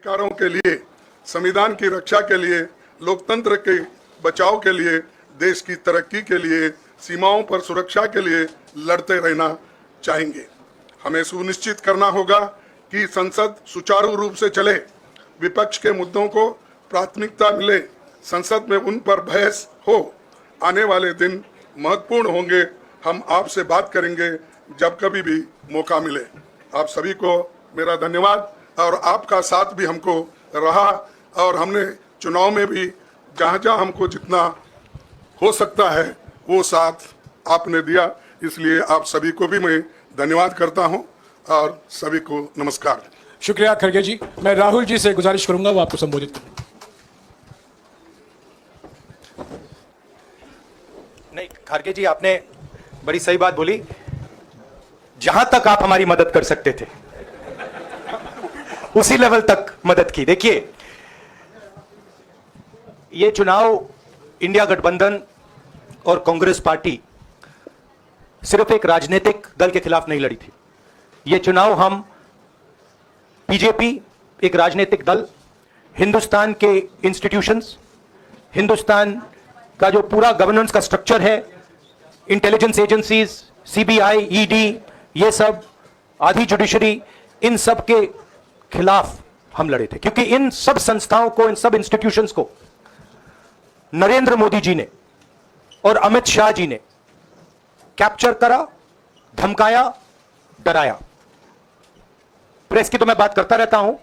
अधिकारों के लिए, संविधान की रक्षा के लिए, लोकतंत्र के बचाव के लिए, देश की तरक्की के लिए, सीमाओं पर सुरक्षा के लिए लड़ते रहना चाहेंगे। हमें सुनिश्चित करना होगा कि संसद सुचारू रूप से चले, विपक्ष के मुद्दों को प्राथमिकता मिले, संसद में उन पर बहस हो। आने वाले दिन महत्वपूर्ण होंगे। हम आपसे बात करेंगे जब कभी भी मौका मिले। आप सभी को मेरा धन्यवाद, और आपका साथ भी हमको रहा, और हमने चुनाव में भी जहाँ जहाँ हमको जितना हो सकता है वो साथ आपने दिया। इसलिए आप सभी को भी मैं धन्यवाद करता हूँ और सभी को नमस्कार। शुक्रिया खड़गे जी। मैं राहुल जी से गुजारिश करूंगा वो आपको संबोधित करें। नहीं, खड़गे जी आपने बड़ी सही बात बोली। जहां तक आप हमारी मदद कर सकते थे उसी लेवल तक मदद की। देखिए, ये चुनाव इंडिया गठबंधन और कांग्रेस पार्टी सिर्फ एक राजनीतिक दल के खिलाफ नहीं लड़ी थी। ये चुनाव हम बीजेपी, एक राजनीतिक दल, हिंदुस्तान के इंस्टीट्यूशंस, हिंदुस्तान का जो पूरा गवर्नेंस का स्ट्रक्चर है, इंटेलिजेंस एजेंसीज, सीबीआई, ईडी, ये सब, आधी जुडिशरी, इन सब के खिलाफ हम लड़े थे। क्योंकि इन सब संस्थाओं को, इन सब इंस्टीट्यूशंस को नरेंद्र मोदी जी ने और अमित शाह जी ने कैप्चर करा, धमकाया, डराया। प्रेस की तो मैं बात करता रहता हूं,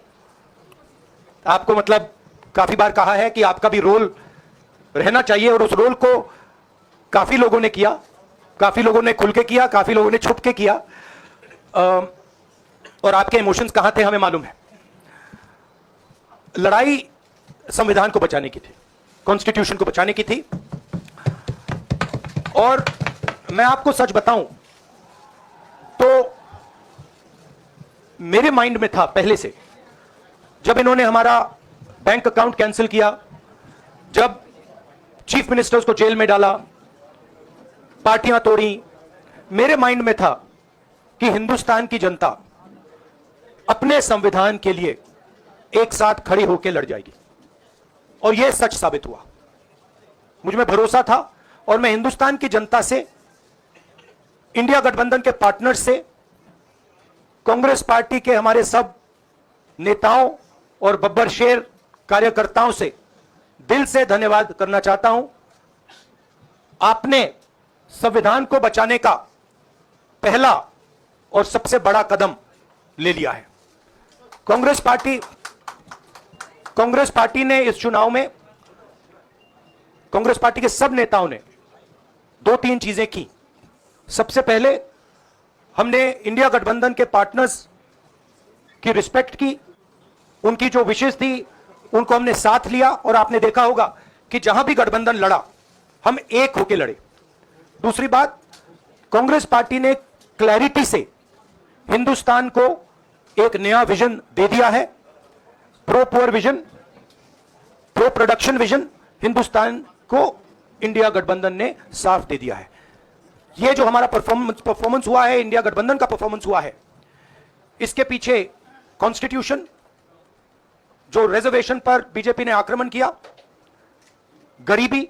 आपको मतलब काफी बार कहा है कि आपका भी रोल रहना चाहिए, और उस रोल को काफी लोगों ने किया, काफी लोगों ने खुल के किया, काफी लोगों ने छुप के किया, और आपके इमोशंस कहां थे हमें मालूम है। लड़ाई संविधान को बचाने की थी, कॉन्स्टिट्यूशन को बचाने की थी। और मैं आपको सच बताऊं तो मेरे माइंड में था पहले से, जब इन्होंने हमारा बैंक अकाउंट कैंसिल किया, जब चीफ मिनिस्टर्स को जेल में डाला, पार्टियां तोड़ी, मेरे माइंड में था कि हिंदुस्तान की जनता अपने संविधान के लिए एक साथ खड़ी होकर लड़ जाएगी। और यह सच साबित हुआ। मुझ में भरोसा था, और मैं हिंदुस्तान की जनता से, इंडिया गठबंधन के पार्टनर्स से, कांग्रेस पार्टी के हमारे सब नेताओं और बब्बर शेर कार्यकर्ताओं से दिल से धन्यवाद करना चाहता हूं। आपने संविधान को बचाने का पहला और सबसे बड़ा कदम ले लिया है। कांग्रेस पार्टी ने इस चुनाव में, कांग्रेस पार्टी के सब नेताओं ने 2-3 चीजें की। सबसे पहले हमने इंडिया गठबंधन के पार्टनर्स की रिस्पेक्ट की, उनकी जो विशेष थी उनको हमने साथ लिया, और आपने देखा होगा कि जहां भी गठबंधन लड़ा हम एक होकर लड़े। दूसरी बात, कांग्रेस पार्टी ने क्लैरिटी से हिंदुस्तान को एक नया विजन दे दिया है, pro poor vision, pro production vision. Hindustan को इंडिया गठबंधन ने साफ दे दिया है। यह जो हमारा परफॉर्मेंस हुआ है, इंडिया गठबंधन का परफॉर्मेंस हुआ है, इसके पीछे कॉन्स्टिट्यूशन, जो रिजर्वेशन पर बीजेपी ने आक्रमण किया, गरीबी,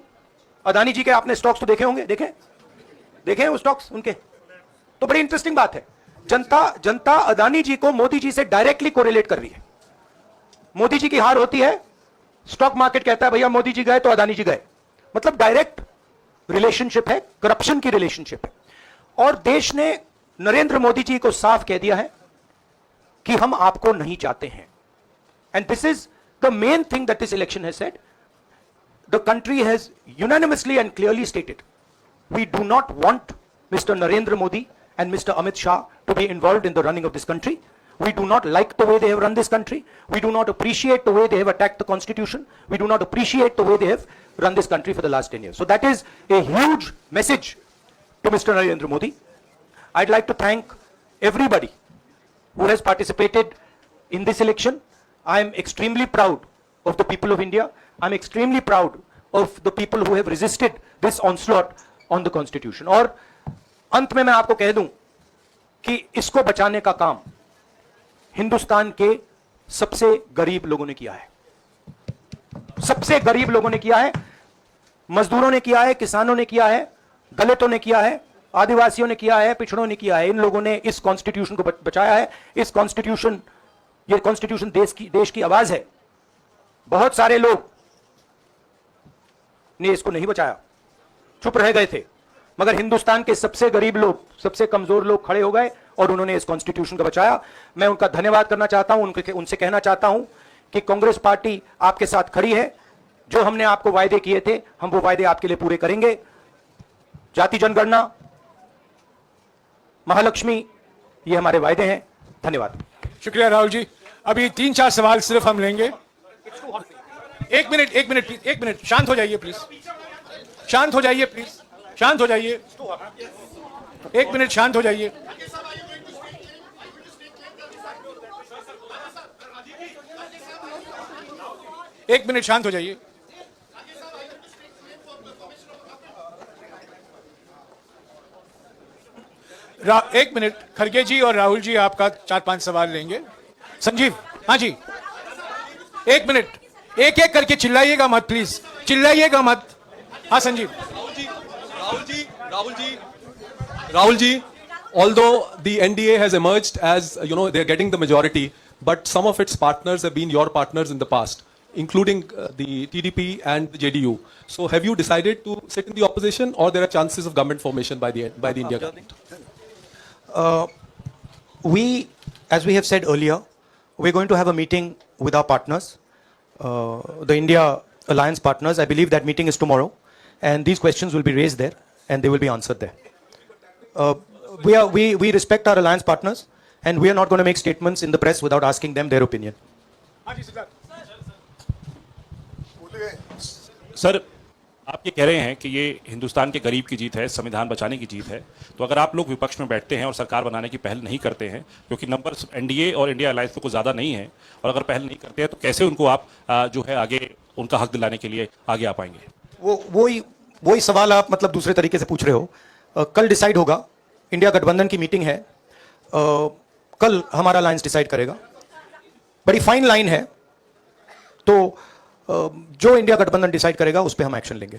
अदानी जी के आपने स्टॉक्स तो देखे होंगे, देखे हैं वो स्टॉक्स उनके, तो बड़ी इंटरेस्टिंग बात है। जनता अदानी जी को मोदी जी से डायरेक्टली कोरिलेट कर रही है। मोदी जी की हार होती है, स्टॉक मार्केट कहता है भैया मोदी जी गए तो अदानी जी गए, मतलब डायरेक्ट रिलेशनशिप है, करप्शन की रिलेशनशिप है। और देश ने नरेंद्र मोदी जी को साफ कह दिया है कि हम आपको नहीं चाहते हैं। And this is the main thing that this election has said. The country has unanimously and clearly stated, we do not want Mr. Narendra Modi and Mr. Amit Shah to be involved in the running of this country. We do not like the way they have run this country. We do not appreciate the way they have attacked the constitution. We do not appreciate the way they have run this country for the last 10 years. So that is a huge message to Mr. Narendra Modi. I'd like to thank everybody who has participated in this election. I am extremely proud of the people of India. I'm extremely proud of the people who have resisted this onslaught on the constitution. और अंत में मैं आपको कह दूं कि इसको बचाने का काम हिंदुस्तान के सबसे गरीब लोगों ने किया है, सबसे गरीब लोगों ने किया है, मजदूरों ने किया है, किसानों ने किया है, दलितों ने किया है, आदिवासियों ने किया है, पिछड़ों ने किया है। इन लोगों ने इस कॉन्स्टिट्यूशन को बचाया है। इस कॉन्स्टिट्यूशन, ये कॉन्स्टिट्यूशन देश की आवाज है। बहुत सारे लोग ने इसको नहीं बचाया, चुप रह गए थे, मगर हिंदुस्तान के सबसे गरीब लोग, सबसे कमजोर लोग खड़े हो गए और उन्होंने इस कॉन्स्टिट्यूशन को बचाया। मैं उनका धन्यवाद करना चाहता हूं, उनसे कहना चाहता हूं कि कांग्रेस पार्टी आपके साथ खड़ी है। जो हमने आपको वायदे किए थे, हम वो वायदे आपके लिए पूरे करेंगे। जाति जनगणना, महालक्ष्मी, ये हमारे वायदे हैं। धन्यवाद। शुक्रिया राहुल जी। अभी 3-4 सवाल सिर्फ हम लेंगे। एक मिनट, शांत हो जाइए प्लीज, शांत हो जाइए प्लीज, शांत हो जाइए, 1 मिनट शांत हो जाइए। एक मिनट शांत हो जाइए। एक मिनट, खड़गे जी और राहुल जी आपका 4-5 सवाल लेंगे। संजीव, हाँ जी, 1 मिनट, एक करके चिल्लाइएगा मत प्लीज, चिल्लाइएगा मत। हाँ Sanjeev. Rahul ji, although the NDA has emerged as, they're getting the majority, but some of its partners have been your partners in the past, including the TDP and the JDU. So have you decided to sit in the opposition, or there are chances of government formation by the India government? As we have said earlier, we're going to have a meeting with our partners, the India Alliance partners. I believe that meeting is tomorrow, and these questions will be raised there, and they will be answered there. We respect our alliance partners, and we are not going to make statements in the press without asking them their opinion. Sir, आप ये कह रहे हैं कि ये हिंदुस्तान के गरीब की जीत है, संविधान बचाने की जीत है। तो अगर आप लोग विपक्ष में बैठते हैं और सरकार बनाने की पहल नहीं करते हैं, क्योंकि नंबर्स एनडीए और इंडिया अलायंस तो कुछ ज़्यादा नहीं है, और अगर पहल नहीं करते हैं तो कैसे उनको आप जो है आगे उनका हक दिलाने के लिए आगे आ पाएंगे? वही सवाल आप मतलब दूसरे तरीके से पूछ रहे हो। कल डिसाइड होगा, इंडिया गठबंधन की मीटिंग है, कल हमारा अलायंस डिसाइड करेगा। बड़ी फाइन लाइन है, तो जो इंडिया गठबंधन डिसाइड करेगा उस पर हम एक्शन लेंगे।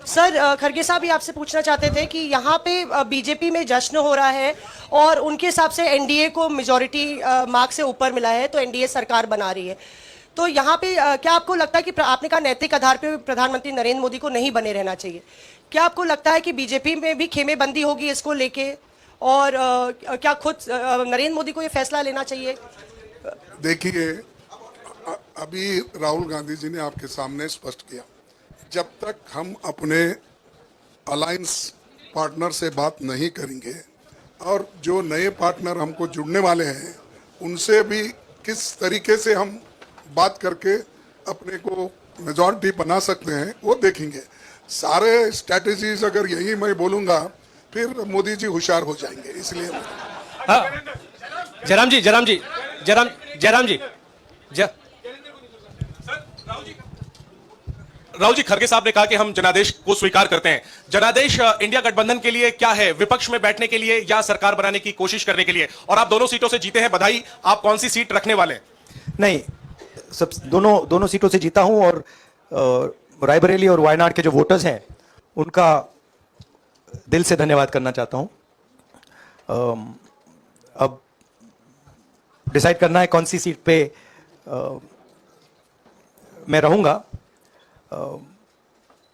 सर, खड़गे साहब ये आपसे पूछना चाहते थे कि यहाँ पे बीजेपी में जश्न हो रहा है और उनके हिसाब से एनडीए को मेजॉरिटी मार्क्स से ऊपर मिला है, तो एनडीए सरकार बना रही है। तो यहाँ पे क्या आपको लगता है कि आपने कहा नैतिक आधार पे प्रधानमंत्री नरेंद्र मोदी को नहीं बने रहना चाहिए, क्या आपको लगता है कि बीजेपी में भी खेमेबंदी होगी इसको लेके, और क्या खुद नरेंद्र मोदी को ये फैसला लेना चाहिए? देखिए, अभी राहुल गांधी जी ने आपके सामने स्पष्ट किया, जब तक हम अपने अलायंस पार्टनर से बात नहीं करेंगे और जो नए पार्टनर हमको जुड़ने वाले हैं उनसे भी किस तरीके से हम बात करके अपने को मेजॉरिटी बना सकते हैं वो देखेंगे। सारे स्ट्रैटेजीज अगर यही मैं बोलूँगा फिर मोदी जी होशियार हो जाएंगे, इसलिए जयराम जी, राहुल जी, खड़गे साहब ने कहा कि हम जनादेश को स्वीकार करते हैं। जनादेश इंडिया गठबंधन के लिए क्या है? विपक्ष में बैठने के लिए या सरकार बनाने की कोशिश करने के लिए? और आप दोनों सीटों से जीते हैं, बधाई। आप कौन सी सीट रखने वाले हैं? नहीं, सब दोनों सीटों से जीता हूं, और रायबरेली और वायनाड के जो वोटर्स हैं उनका दिल से धन्यवाद करना चाहता हूं। अब डिसाइड करना है कौन सी सीट पे मैं रहूंगा।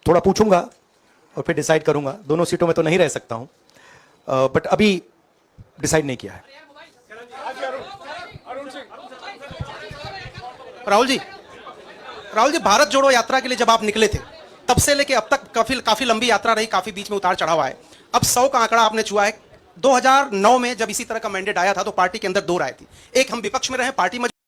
थोड़ा पूछूंगा और फिर डिसाइड करूंगा। दोनों सीटों में तो नहीं रह सकता हूं, बट अभी डिसाइड नहीं किया है। राहुल जी, भारत जोड़ो यात्रा के लिए जब आप निकले थे तब से लेके अब तक काफी लंबी यात्रा रही, काफी बीच में उतार चढ़ाव आए। अब 100 का आंकड़ा आपने छुआ है। 2009 में जब इसी तरह का मैंडेट आया था तो पार्टी के अंदर दो राय थी, एक हम विपक्ष में रहे, पार्टी